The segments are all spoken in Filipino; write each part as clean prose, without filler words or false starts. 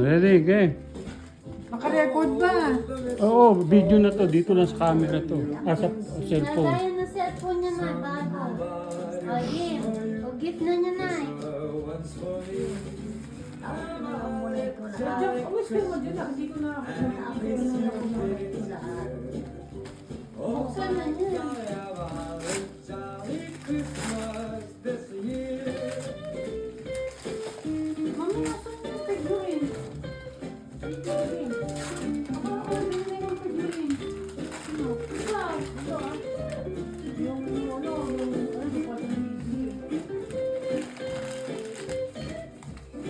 Rinig eh. Naka-record ba? Oo, video na to. Dito lang sa camera to. Sa cellphone. Nalayan na cellphone niya na, bago. O, game. O, gift na niya na eh. Diyan, uwis kayo mo dyan. Hindi ko na. Buksan na niya. Mami, nasan yung figurine? Figurine. Ako, hindi na yung figurine. Isa. Ito ah. Yung ano,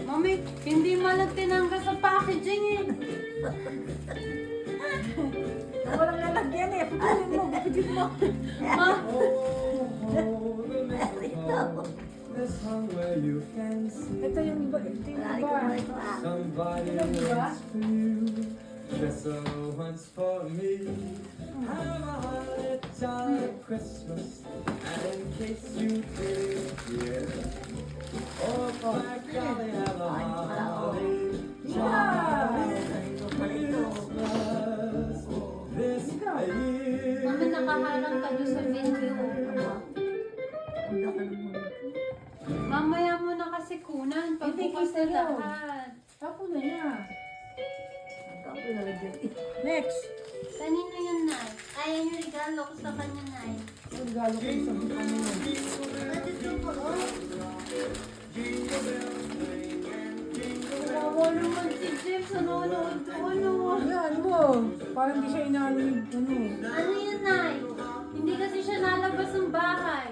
Mami, hindi man lang tinanggal sa packaging eh. walang lalagyan eh. Pagkasin mo, pagkasin mo. Ma, Ito yung iba. Ito yung iba. Somebody Ito yung iba. wants for you, just so once for me. Have a holly jolly Christmas, and in case you didn't hear, oh by golly, have a holly jolly Christmas this year. mami nakaharang ka doon sa video. Mamaya mo na kasi kunan, pagbukas na lahat. Tapo na niya. Next. Kanino yun, Nay? Ayan yung regalo ko sa kanya, Nay. Ang regalo ko sa bukan niya. Pwede ito po, oh. Kawawa naman si Jeff, nanonood doon, oh. Yan mo. Parang di siya inaano yung ano. Ano yun, Nay? Hindi kasi siya nalabas ng bahay.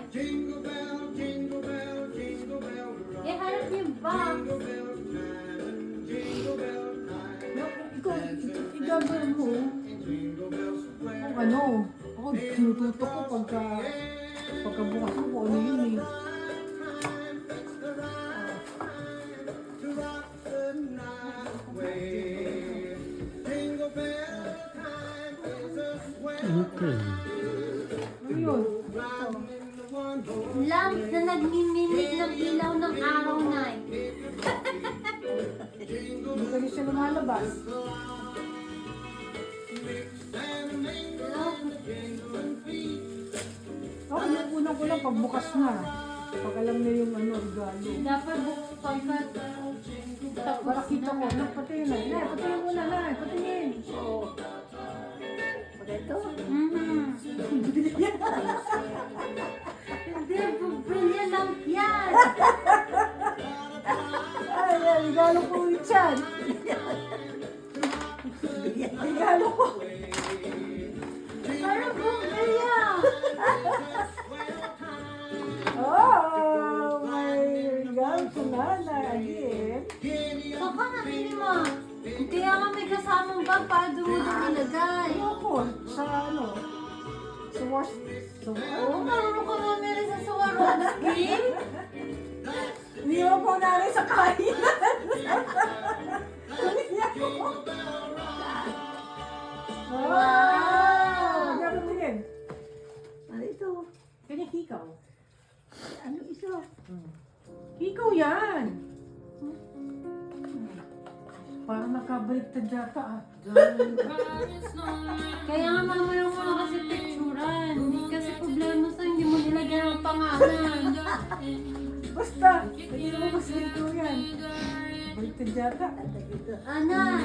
Eh, harap yung box. Ikaw, igagawin mo. Kung ano. Ako, tinututo ko pagkabukas ko kung ano yun eh. Okay. Ano yun? Lamp na nagmimilit ng ilaw ng araw, Nay. Hindi ka rin siya lumalabas. Oh, yung unang ko lang pagbukas na. Pag alam na yung ano, regalo. Dapat pagka tapos Para kita ko, nak, patingin na. Nay, patingin muna, Nay, patingin. Hindi, brilliant lamp yan. Ay, ay, regalo ko ulit yan. Regalo ko. Parang brilliant. Oh, may regalo ko nanay again. Saan ka nabili mo? Kaya nga may kasamang bag para doon mo din nilagay. Ako, sa ano, sa wash, sa Oo, marunong ka mamili sa Swarovski. Hindi mo po nanay sa kainan. Kunin ko. Wow! Hindi ako tingin. Ano ito? Kanya hikaw. Ano ito? Hikaw yan. Parang nakabaliktad yata ah. Kaya nga mamaya mo na kasi picturean. Hindi kasi problema sa hindi mo nilagyan ang pangalan. Basta, hindi mo mas hikaw yan. Baliktad yata. Anay,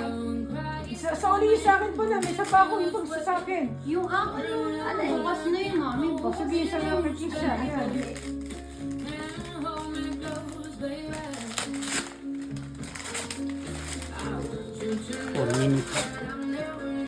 Sa uli sa akin pa na, may isa pa ako yung pagsa sa akin. yung ako yung bukas na yun, mami. O Bukas sige, isa na nga yun. kay Kisha. Yan.